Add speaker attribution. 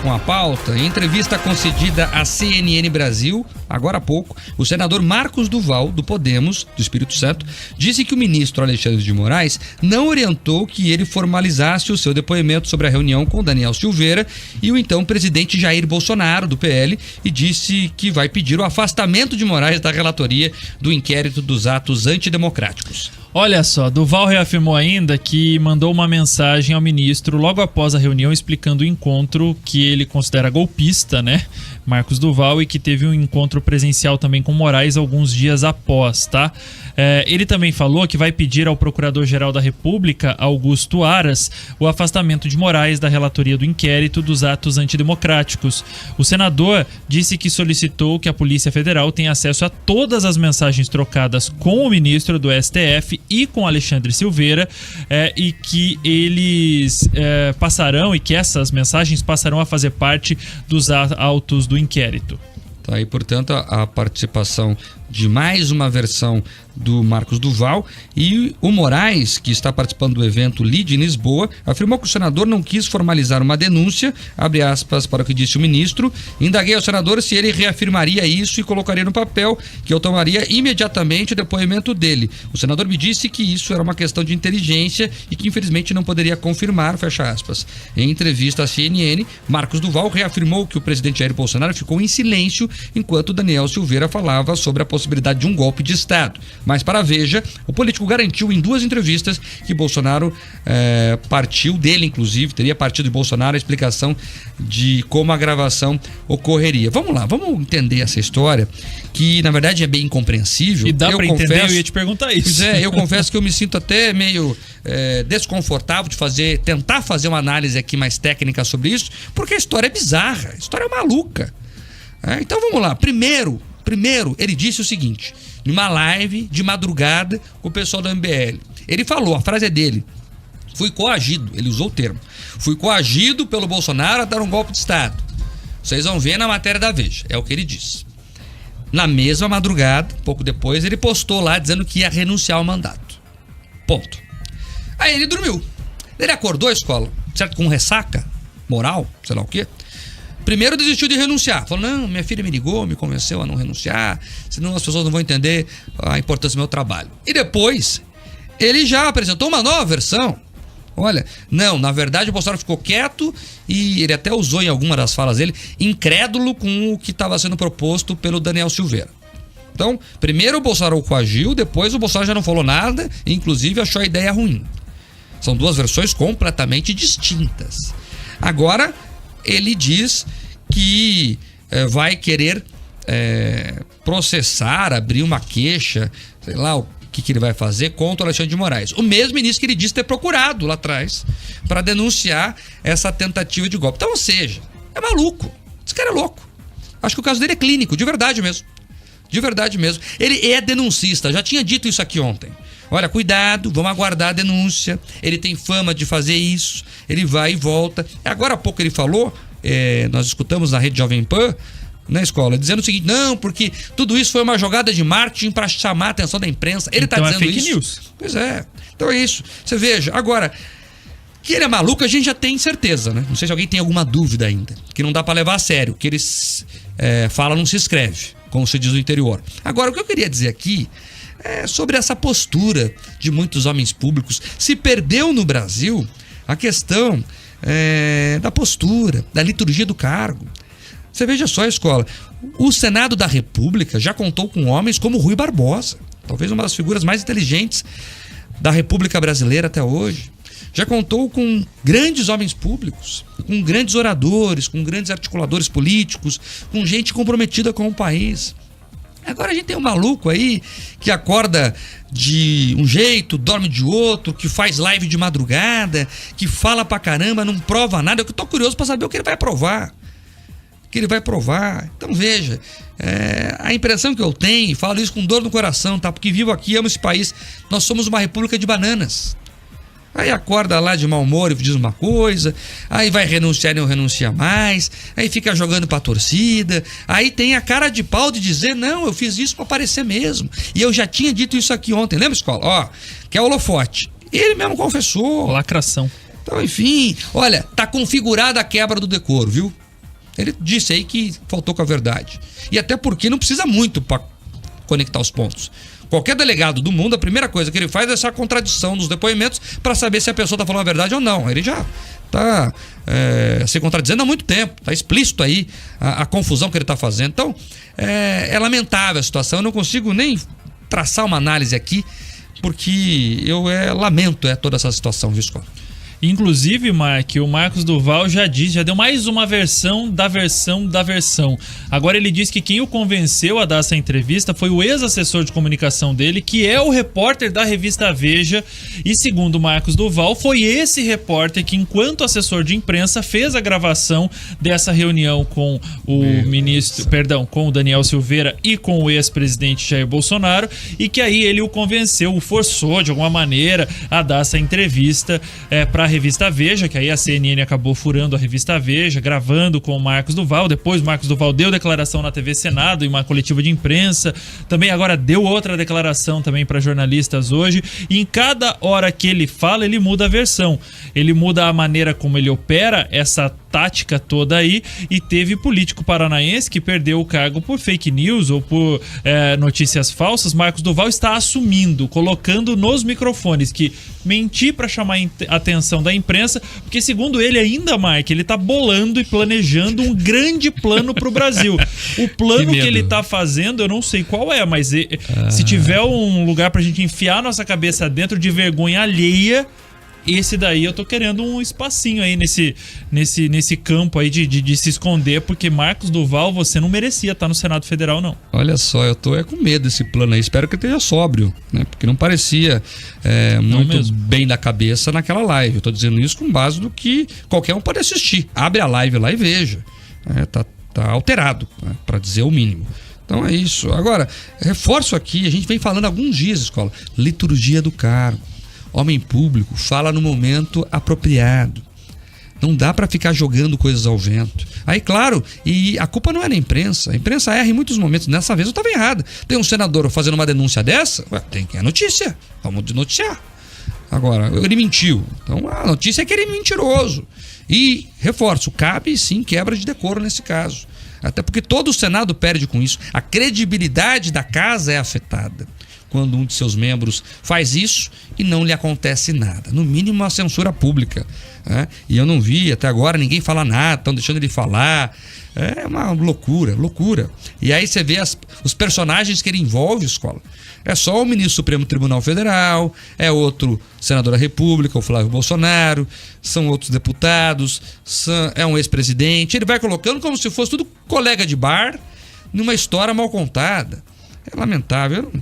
Speaker 1: com a pauta. Em entrevista concedida à CNN Brasil, agora há pouco, o senador Marcos Duval, do Podemos, do Espírito Santo, disse que o ministro Alexandre de Moraes não orientou que ele formalizasse o seu depoimento sobre a reunião com Daniel Silveira e o então presidente Jair Bolsonaro, do PL, e disse que vai pedir o afastamento de Moraes da relatoria do inquérito dos atos antidemocráticos.
Speaker 2: Olha só, Duval reafirmou ainda que mandou uma mensagem ao ministro logo após a reunião explicando o encontro que ele considera golpista, né? Marcos Duval, e que teve um encontro presencial também com Moraes alguns dias após, tá? Ele também falou que vai pedir ao Procurador-Geral da República, Augusto Aras, o afastamento de Moraes da relatoria do inquérito dos atos antidemocráticos. O senador disse que solicitou que a Polícia Federal tenha acesso a todas as mensagens trocadas com o ministro do STF e com Alexandre Silveira, e que eles passarão, e que essas mensagens passarão a fazer parte dos autos do inquérito.
Speaker 1: Tá aí, portanto, a participação de mais uma versão do Marcos Duval. E o Moraes, que está participando do evento Lide em Lisboa, afirmou que o senador não quis formalizar uma denúncia, abre aspas para o que disse o ministro. Indaguei ao senador se ele reafirmaria isso e colocaria no papel, que eu tomaria imediatamente o depoimento dele. O senador me disse que isso era uma questão de inteligência e que infelizmente não poderia confirmar, fecha aspas. Em entrevista à CNN, Marcos Duval reafirmou que o presidente Jair Bolsonaro ficou em silêncio enquanto Daniel Silveira falava sobre a possibilidade de um golpe de Estado. Mas para a Veja, o político garantiu em duas entrevistas que Bolsonaro partiu dele, inclusive, teria partido de Bolsonaro a explicação de como a gravação ocorreria. Vamos lá, vamos entender essa história, que na verdade é bem incompreensível.
Speaker 2: E dá para entender, eu ia te perguntar isso.
Speaker 1: Pois é, eu confesso que eu me sinto até meio desconfortável de tentar fazer uma análise aqui mais técnica sobre isso, porque a história é bizarra, a história é maluca. Então vamos lá, primeiro ele disse o seguinte, numa live de madrugada com o pessoal do MBL. Ele falou, a frase é dele: fui coagido, ele usou o termo, fui coagido pelo Bolsonaro a dar um golpe de Estado. Vocês vão ver na matéria da Veja, é o que ele disse. Na mesma madrugada, pouco depois, ele postou lá dizendo que ia renunciar ao mandato. Ponto. Aí ele dormiu. Ele acordou a escola, certo, com ressaca moral, sei lá o quê. Primeiro desistiu de renunciar. Falou, não, minha filha me ligou, me convenceu a não renunciar, senão as pessoas não vão entender a importância do meu trabalho. E depois, ele já apresentou uma nova versão. Olha, não, na verdade o Bolsonaro ficou quieto e ele até usou em alguma das falas dele, incrédulo com o que estava sendo proposto pelo Daniel Silveira. Então, primeiro o Bolsonaro o coagiu, depois o Bolsonaro já não falou nada, e inclusive achou a ideia ruim. São duas versões completamente distintas. Agora, ele diz que vai querer processar, abrir uma queixa, sei lá o que ele vai fazer contra o Alexandre de Moraes. O mesmo ministro que ele disse ter procurado lá atrás para denunciar essa tentativa de golpe. Então, ou seja, é maluco. Esse cara é louco. Acho que o caso dele é clínico, de verdade mesmo. De verdade mesmo. Ele é denuncista, já tinha dito isso aqui ontem. Olha, cuidado, vamos aguardar a denúncia. Ele tem fama de fazer isso, ele vai e volta. Agora há pouco ele falou, nós escutamos na rede Jovem Pan, na escola, dizendo o seguinte, não, porque tudo isso foi uma jogada de marketing para chamar a atenção da imprensa. Ele está dizendo
Speaker 2: fake
Speaker 1: isso.
Speaker 2: News.
Speaker 1: Pois é, então é isso. Você veja, agora, que ele é maluco a gente já tem certeza, né? Não sei se alguém tem alguma dúvida ainda, que não dá para levar a sério, que ele fala não se escreve, como se diz no interior. Agora, o que eu queria dizer aqui sobre essa postura de muitos homens públicos. Se perdeu no Brasil a questão da postura, da liturgia do cargo. Você veja só a escola. O Senado da República já contou com homens como Rui Barbosa, talvez uma das figuras mais inteligentes da República Brasileira até hoje. Já contou com grandes homens públicos, com grandes oradores, com grandes articuladores políticos, com gente comprometida com o país. Agora a gente tem um maluco aí que acorda de um jeito, dorme de outro, que faz live de madrugada, que fala pra caramba, não prova nada. Eu tô curioso pra saber o que ele vai provar. Então veja, a impressão que eu tenho, falo isso com dor no coração, tá? Porque vivo aqui, amo esse país, nós somos uma república de bananas. Aí acorda lá de mau humor e diz uma coisa, aí vai renunciar e não renuncia mais, aí fica jogando pra torcida, aí tem a cara de pau de dizer, não, eu fiz isso pra aparecer mesmo. E eu já tinha dito isso aqui ontem, lembra, escola? Ó, que é holofote. Ele mesmo confessou.
Speaker 2: Lacração.
Speaker 1: Então, enfim, olha, tá configurada a quebra do decoro, viu? Ele disse aí que faltou com a verdade. E até porque não precisa muito para conectar os pontos. Qualquer delegado do mundo, a primeira coisa que ele faz é essa contradição nos depoimentos para saber se a pessoa está falando a verdade ou não. Ele já está se contradizendo há muito tempo. Está explícito aí a confusão que ele está fazendo. Então, é lamentável a situação. Eu não consigo nem traçar uma análise aqui, porque eu lamento toda essa situação, viu, Escola?
Speaker 2: Inclusive, Mark, o Marcos Duval já deu mais uma versão da versão da versão. Agora ele diz que quem o convenceu a dar essa entrevista foi o ex-assessor de comunicação dele, que é o repórter da revista Veja, e segundo o Marcos Duval, foi esse repórter que, enquanto assessor de imprensa, fez a gravação dessa reunião com com o Daniel Silveira e com o ex-presidente Jair Bolsonaro, e que aí ele o convenceu, o forçou de alguma maneira a dar essa entrevista para revista Veja, que aí a CNN acabou furando a revista Veja, gravando com o Marcos Duval. Depois o Marcos Duval deu declaração na TV Senado, em uma coletiva de imprensa. Também agora deu outra declaração também para jornalistas hoje. E em cada hora que ele fala, ele muda a versão. Ele muda a maneira como ele opera essa tática toda aí, e teve político paranaense que perdeu o cargo por fake news ou por notícias falsas. Marcos Duval está assumindo, colocando nos microfones que mentir para chamar a atenção da imprensa, porque segundo ele ainda, Mark, ele tá bolando e planejando um grande plano pro Brasil. O plano que ele tá fazendo, eu não sei qual é, mas se tiver um lugar pra gente enfiar nossa cabeça dentro de vergonha alheia, esse daí eu tô querendo um espacinho aí nesse campo aí de se esconder, porque Marcos Duval, você não merecia estar no Senado Federal, não.
Speaker 1: Olha só, eu tô com medo desse plano aí, espero que ele esteja sóbrio, né? Porque não parecia muito bem da cabeça naquela live. Eu tô dizendo isso com base do que qualquer um pode assistir. Abre a live lá e veja. Tá alterado, né? Para dizer o mínimo. Então é isso. Agora, reforço aqui, a gente vem falando há alguns dias, Escola, liturgia do cargo. Homem público fala no momento apropriado. Não dá para ficar jogando coisas ao vento. Aí, claro, e a culpa não é da imprensa. A imprensa erra em muitos momentos. Dessa vez eu estava errado. Tem um senador fazendo uma denúncia dessa? Tem que notícia. Vamos noticiar. Agora, ele mentiu. Então a notícia é que ele é mentiroso. E, reforço, cabe sim quebra de decoro nesse caso. Até porque todo o Senado perde com isso. A credibilidade da casa é afetada quando um de seus membros faz isso e não lhe acontece nada. No mínimo uma censura pública. Né? E eu não vi até agora ninguém falar nada, estão deixando ele falar. É uma loucura, loucura. E aí você vê os personagens que ele envolve, Escola. É só o ministro do Supremo Tribunal Federal, é outro senador da República, o Flávio Bolsonaro, são outros deputados, é um ex-presidente. Ele vai colocando como se fosse tudo colega de bar numa história mal contada. É lamentável.